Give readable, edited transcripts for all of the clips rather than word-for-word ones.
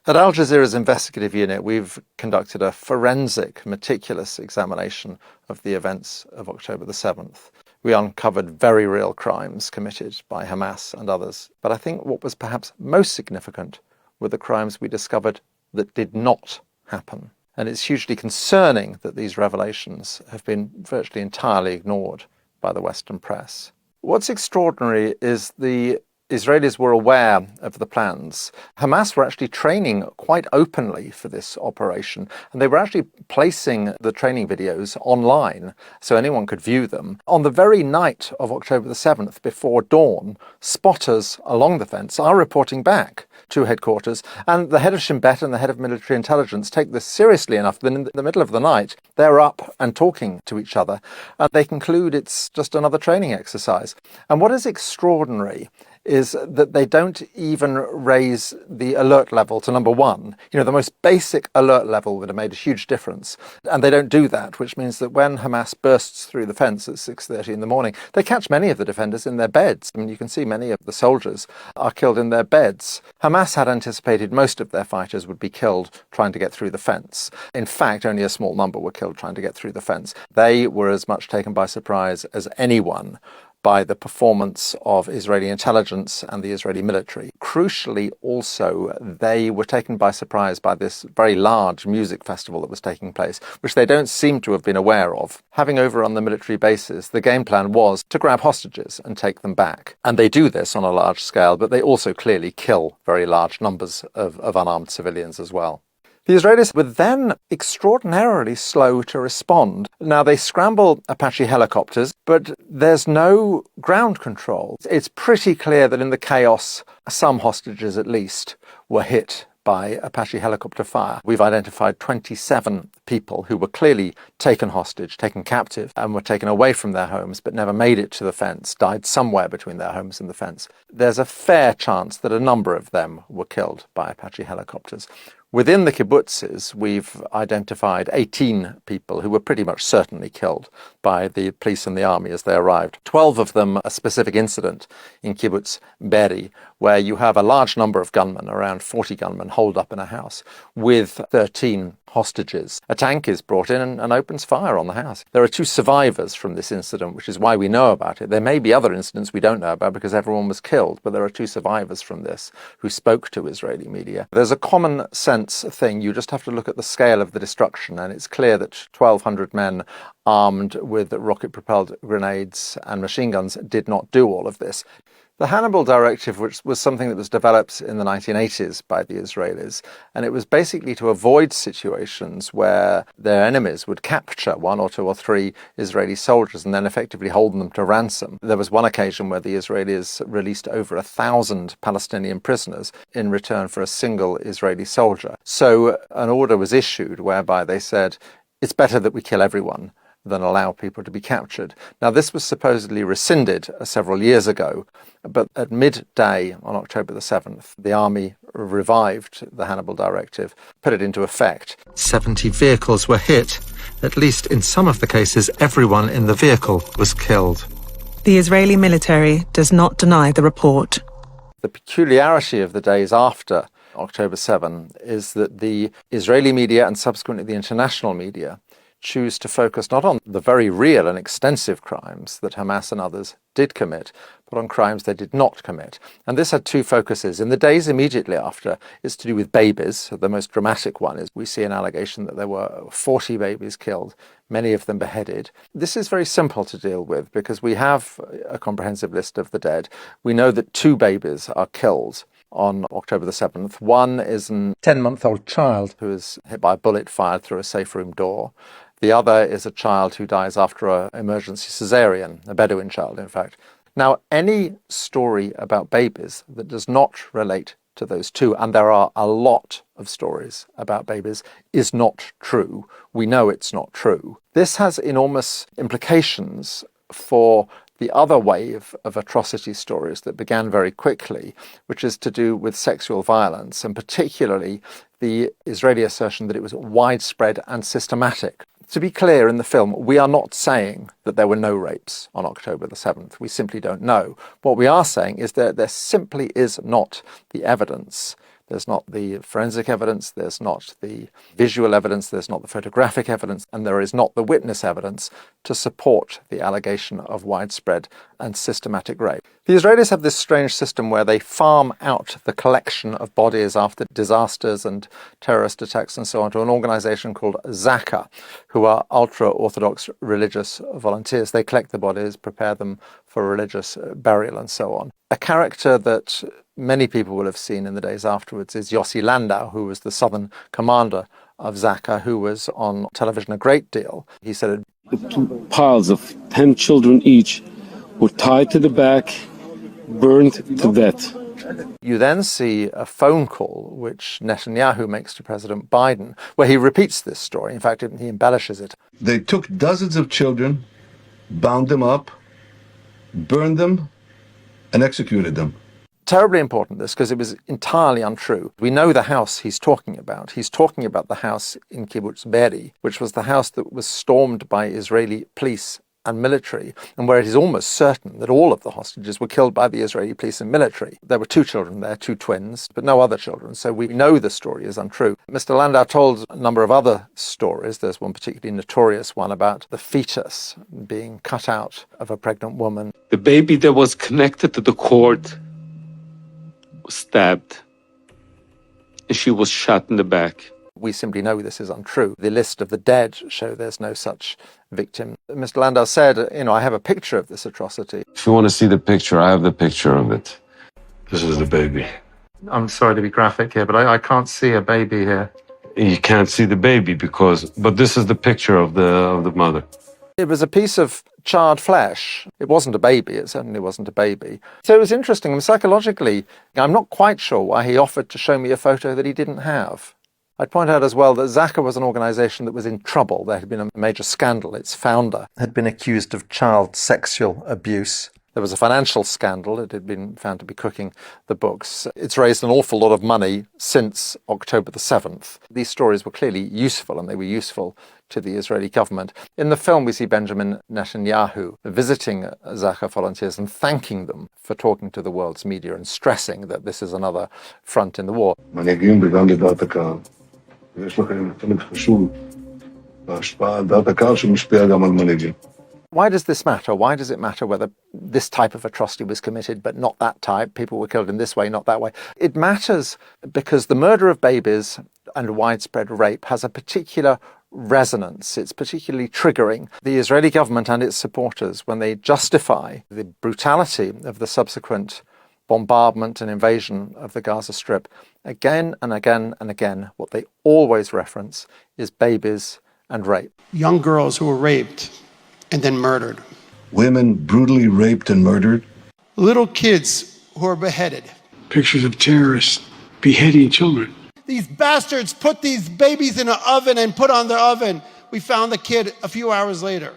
At Al Jazeera's investigative unit, we've conducted a forensic, meticulous examination of the events of October the 7th. We uncovered very real crimes committed by Hamas and others. But I think what was perhaps most significant were the crimes we discovered that did not happen. And it's hugely concerning that these revelations have been virtually entirely ignored by the Western press. What's extraordinary is the Israelis were aware of the plans. Hamas were actually training quite openly for this operation, and they were actually placing the training videos online so anyone could view them. On the very night of October the 7th, before dawn, spotters along the fence are reporting back to headquarters, and the head of Shin Bet and the head of military intelligence take this seriously enough that in the middle of the night they're up and talking to each other, and they conclude it's just another training exercise. And what is extraordinary is that they don't even raise the alert level to number one. You know, the most basic alert level would have made a huge difference. And they don't do that, which means that when Hamas bursts through the fence at 6:30 in the morning, they catch many of the defenders in their beds. I mean, you can see many of the soldiers are killed in their beds. Hamas had anticipated most of their fighters would be killed trying to get through the fence. In fact, only a small number were killed trying to get through the fence. They were as much taken by surprise as anyone by the performance of Israeli intelligence and the Israeli military. Crucially also, they were taken by surprise by this very large music festival that was taking place, which they don't seem to have been aware of. Having overrun the military bases, the game plan was to grab hostages and take them back. And they do this on a large scale, but they also clearly kill very large numbers of unarmed civilians as well. The Israelis were then extraordinarily slow to respond. Now, they scramble Apache helicopters, but there's no ground control. It's pretty clear that in the chaos, some hostages at least were hit by Apache helicopter fire. We've identified 27 people who were clearly taken hostage, taken captive, and were taken away from their homes, but never made it to the fence, died somewhere between their homes and the fence. There's a fair chance that a number of them were killed by Apache helicopters. Within the kibbutzes, we've identified 18 people who were pretty much certainly killed by the police and the army as they arrived. 12 of them a specific incident in kibbutz Be'eri, where you have a large number of gunmen, around 40 gunmen, holed up in a house with 13 hostages. A tank is brought in and opens fire on the house. There are 2 survivors from this incident, which is why we know about it. There may be other incidents we don't know about because everyone was killed, but there are 2 survivors from this who spoke to Israeli media. There's a common sense thing. You just have to look at the scale of the destruction, and it's clear that 1,200 men armed with rocket-propelled grenades and machine guns did not do all of this. The Hannibal Directive, which was something that was developed in the 1980s by the Israelis, and it was basically to avoid situations where their enemies would capture 1 or 2 or 3 Israeli soldiers and then effectively hold them to ransom. There was one occasion where the Israelis released over 1,000 Palestinian prisoners in return for a single Israeli soldier. So an order was issued whereby they said, it's better that we kill everyone than allow people to be captured. Now, this was supposedly rescinded several years ago, but at midday on October the 7th, the army revived the Hannibal Directive, put it into effect. 70 vehicles were hit. At least in some of the cases, everyone in the vehicle was killed. The Israeli military does not deny the report. The peculiarity of the days after October 7 is that the Israeli media and subsequently the international media choose to focus not on the very real and extensive crimes that Hamas and others did commit, but on crimes they did not commit. And this had 2 focuses. In the days immediately after, it's to do with babies. The most dramatic one is we see an allegation that there were 40 babies killed, many of them beheaded. This is very simple to deal with because we have a comprehensive list of the dead. We know that 2 babies are killed on October the 7th. One is an 10-month-old child who is hit by a bullet fired through a safe room door. The other is a child who dies after an emergency cesarean, a Bedouin child, in fact. Now, any story about babies that does not relate to those 2, and there are a lot of stories about babies, is not true. We know it's not true. This has enormous implications for the other wave of atrocity stories that began very quickly, which is to do with sexual violence, and particularly the Israeli assertion that it was widespread and systematic. To be clear, in the film, we are not saying that there were no rapes on October the 7th. We simply don't know. What we are saying is that there simply is not the evidence There's not the forensic evidence, there's not the visual evidence, there's not the photographic evidence, and there is not the witness evidence to support the allegation of widespread and systematic rape. The Israelis have this strange system where they farm out the collection of bodies after disasters and terrorist attacks and so on to an organization called Zaka, who are ultra-Orthodox religious volunteers. They collect the bodies, prepare them for religious burial and so on. A character that many people will have seen in the days afterwards is Yossi Landau, who was the southern commander of Zaka, who was on television a great deal. He said, "The two piles of 10 children each were tied to the back, burned to death." You then see a phone call which Netanyahu makes to President Biden, where he repeats this story. In fact, he embellishes it. They took dozens of children, bound them up, burned them, and executed them. Terribly important, this, because it was entirely untrue. We know the house he's talking about. He's talking about the house in Kibbutz Be'eri, which was the house that was stormed by Israeli police and military, and where it is almost certain that all of the hostages were killed by the Israeli police and military. There were 2 children there, 2 twins, but no other children, so we know the story is untrue. Mr. Landau told a number of other stories. There's one particularly notorious one about the fetus being cut out of a pregnant woman. The baby that was connected to the cord was stabbed, and she was shot in the back. We simply know this is untrue. The list of the dead show there's no such victim. Mr. Landau said, I have a picture of this atrocity. If you want to see the picture, I have the picture of it. This is the baby. I'm sorry to be graphic here, but I can't see a baby here. You can't see the baby but this is the picture of the mother. It was a piece of charred flesh. It wasn't a baby. It certainly wasn't a baby. So it was interesting. Psychologically, I'm not quite sure why he offered to show me a photo that he didn't have. I'd point out as well that Zaka was an organization that was in trouble. There had been a major scandal. Its founder had been accused of child sexual abuse. There was a financial scandal. It had been found to be cooking the books. It's raised an awful lot of money since October the 7th. These stories were clearly useful, and they were useful to the Israeli government. In the film, we see Benjamin Netanyahu visiting Zaka volunteers and thanking them for talking to the world's media and stressing that this is another front in the war. מנהיגים וגם לדעת הקהל. ויש לכם חלק חשוב בהשפעה על דעת הקהל שמשפיע גם על מנהיגים. Why does this matter? Why does it matter whether this type of atrocity was committed, but not that type? People were killed in this way, not that way. It matters because the murder of babies and widespread rape has a particular resonance. It's particularly triggering. The Israeli government and its supporters, when they justify the brutality of the subsequent bombardment and invasion of the Gaza Strip, again and again and again, what they always reference is babies and rape. Young girls who were raped and then murdered. Women brutally raped and murdered. Little kids who are beheaded. Pictures of terrorists beheading children. These bastards put these babies in an oven and put on the oven. We found the kid a few hours later.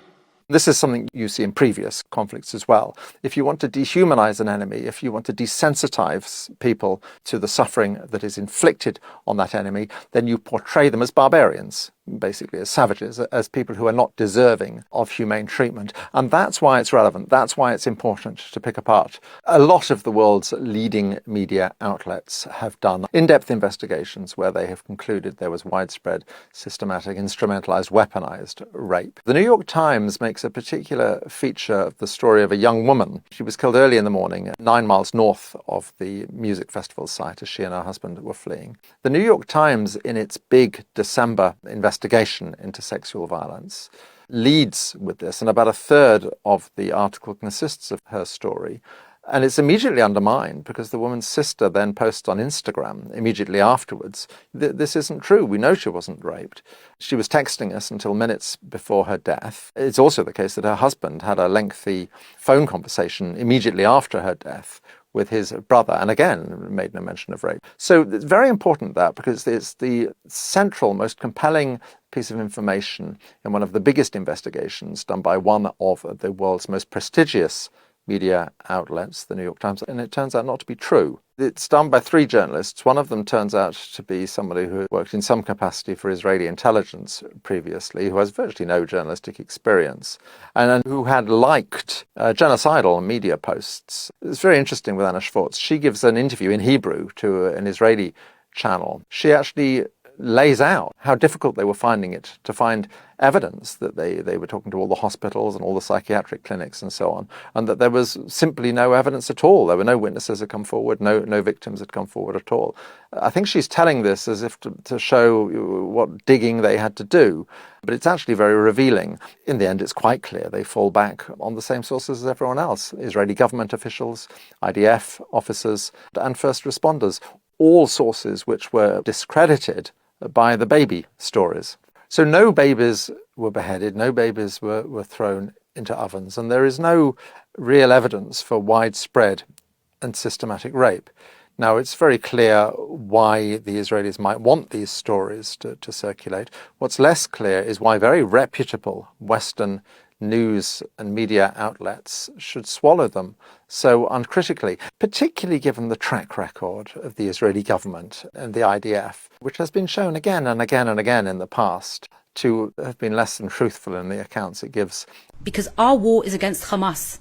This is something you see in previous conflicts as well. If you want to dehumanize an enemy, if you want to desensitize people to the suffering that is inflicted on that enemy, then you portray them as barbarians, basically as savages, as people who are not deserving of humane treatment. And that's why it's relevant. That's why it's important to pick apart. A lot of the world's leading media outlets have done in-depth investigations where they have concluded there was widespread, systematic, instrumentalized, weaponized rape. The New York Times makes a particular feature of the story of a young woman. She was killed early in the morning, 9 miles north of the music festival site as she and her husband were fleeing. The New York Times, in its big December investigation into sexual violence, leads with this, and about a third of the article consists of her story. And it's immediately undermined because the woman's sister then posts on Instagram immediately afterwards, this isn't true. We know she wasn't raped. She was texting us until minutes before her death. It's also the case that her husband had a lengthy phone conversation immediately after her death with his brother, and again, made no mention of rape. So it's very important that, because it's the central, most compelling piece of information in one of the biggest investigations done by one of the world's most prestigious media outlets, the New York Times, and it turns out not to be true. It's done by 3 journalists. One of them turns out to be somebody who worked in some capacity for Israeli intelligence previously, who has virtually no journalistic experience, and who had liked genocidal media posts. It's very interesting with Anna Schwartz. She gives an interview in Hebrew to an Israeli channel, she actually lays out how difficult they were finding it to find evidence that they were talking to all the hospitals and all the psychiatric clinics and so on, and that there was simply no evidence at all. There were no witnesses had come forward, no victims had come forward at all. I think she's telling this as if to show what digging they had to do, but it's actually very revealing. In the end, it's quite clear they fall back on the same sources as everyone else: Israeli government officials, IDF officers, and first responders, all sources which were discredited by the baby stories. So no babies were beheaded, no babies were thrown into ovens, and there is no real evidence for widespread and systematic rape. Now, it's very clear why the Israelis might want these stories to circulate. What's less clear is why very reputable Western news and media outlets should swallow them so uncritically, particularly given the track record of the Israeli government and the IDF, which has been shown again and again and again in the past to have been less than truthful in the accounts it gives. Because our war is against Hamas,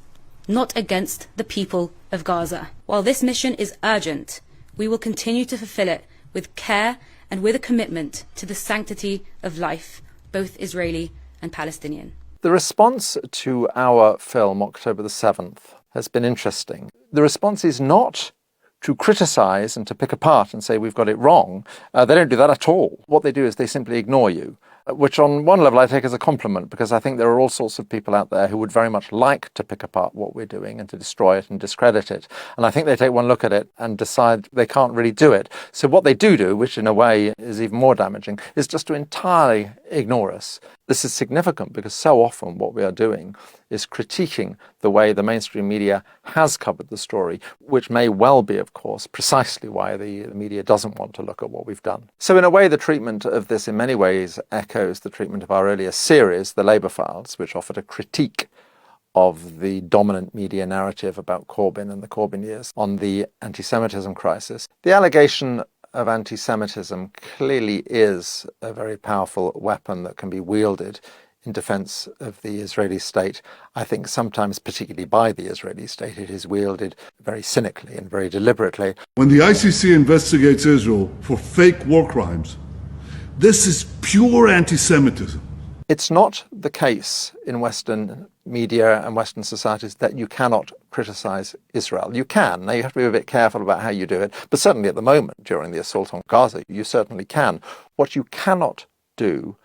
not against the people of Gaza. While this mission is urgent, we will continue to fulfill it with care and with a commitment to the sanctity of life, both Israeli and Palestinian. The response to our film, October the 7th, has been interesting. The response is not to criticize and to pick apart and say we've got it wrong. They don't do that at all. What they do is they simply ignore you, which on one level I take as a compliment, because I think there are all sorts of people out there who would very much like to pick apart what we're doing and to destroy it and discredit it. And I think they take one look at it and decide they can't really do it. So what they do, which in a way is even more damaging, is just to entirely ignore us. This is significant because so often what we are doing is critiquing the way the mainstream media has covered the story, which may well be, of course, precisely why the media doesn't want to look at what we've done. So in a way, the treatment of this in many ways echoes the treatment of our earlier series, The Labour Files, which offered a critique of the dominant media narrative about Corbyn and the Corbyn years on the anti-Semitism crisis. The allegation of anti-Semitism clearly is a very powerful weapon that can be wielded in defense of the Israeli state. I think sometimes, particularly by the Israeli state, it is wielded very cynically and very deliberately. When the ICC investigates Israel for fake war crimes, this is pure anti-Semitism. It's not the case in Western media and Western societies that you cannot criticize Israel. You can. Now, you have to be a bit careful about how you do it, but certainly at the moment, during the assault on Gaza, you certainly can. What you cannot do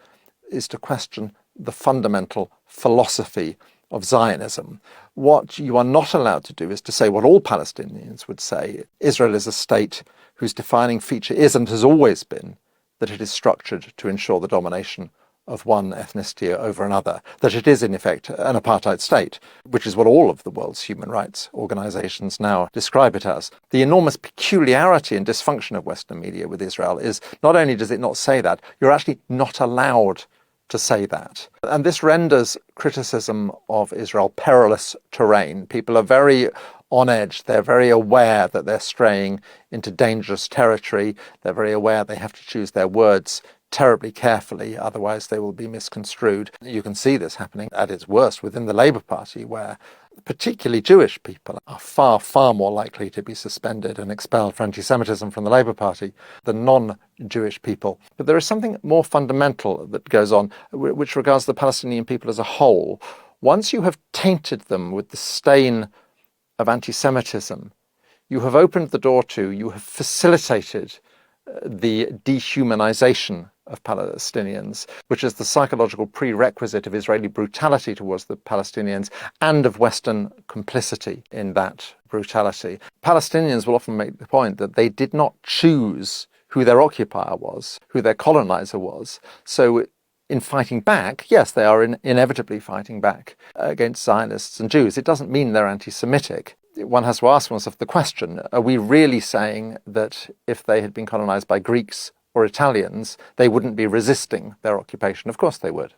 is to question the fundamental philosophy of Zionism. What you are not allowed to do is to say what all Palestinians would say: Israel is a state whose defining feature is and has always been that it is structured to ensure the domination of one ethnicity over another, that it is in effect an apartheid state, which is what all of the world's human rights organizations now describe it as. The enormous peculiarity and dysfunction of Western media with Israel is not only does it not say that, you're actually not allowed to say that. And this renders criticism of Israel perilous terrain. People are very on edge. They're very aware that they're straying into dangerous territory. They're very aware they have to choose their words terribly carefully, otherwise they will be misconstrued. You can see this happening at its worst within the Labour Party, where particularly Jewish people are far, far more likely to be suspended and expelled for anti-Semitism from the Labour Party than non-Jewish people. But there is something more fundamental that goes on, which regards the Palestinian people as a whole. Once you have tainted them with the stain of anti-Semitism, you have opened the door to, you have facilitated the dehumanization of Palestinians, which is the psychological prerequisite of Israeli brutality towards the Palestinians and of Western complicity in that brutality. Palestinians will often make the point that they did not choose who their occupier was, who their colonizer was. So in fighting back, yes, they are inevitably fighting back against Zionists and Jews. It doesn't mean they're anti-Semitic. One has to ask oneself the question, are we really saying that if they had been colonized by Greeks or Italians, they wouldn't be resisting their occupation? Of course they would.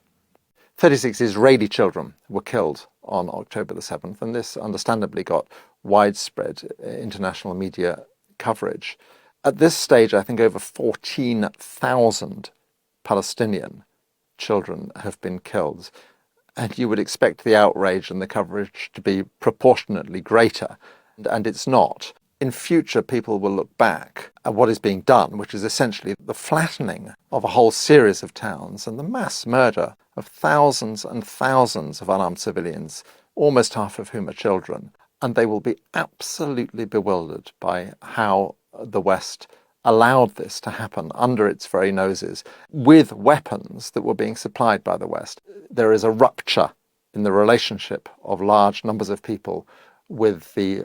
36 Israeli children were killed on October the 7th, and this understandably got widespread international media coverage. At this stage, I think over 14,000 Palestinian children have been killed. And you would expect the outrage and the coverage to be proportionately greater, and it's not. in future people will look back at what is being done, which is essentially the flattening of a whole series of towns and the mass murder of thousands and thousands of unarmed civilians, almost half of whom are children. And they will be absolutely bewildered by how the West allowed this to happen under its very noses with weapons that were being supplied by the West. There is a rupture in the relationship of large numbers of people with the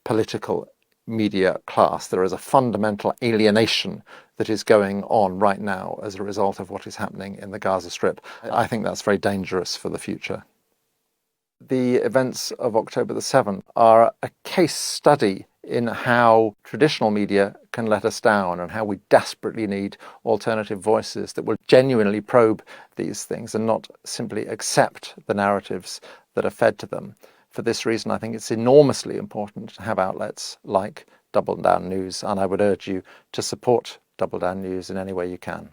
political media class. There is a fundamental alienation that is going on right now as a result of what is happening in the Gaza Strip. I think that's very dangerous for the future. The events of October the 7th are a case study in how traditional media can let us down and how we desperately need alternative voices that will genuinely probe these things and not simply accept the narratives that are fed to them. For this reason, I think it's enormously important to have outlets like Double Down News, and I would urge you to support Double Down News in any way you can.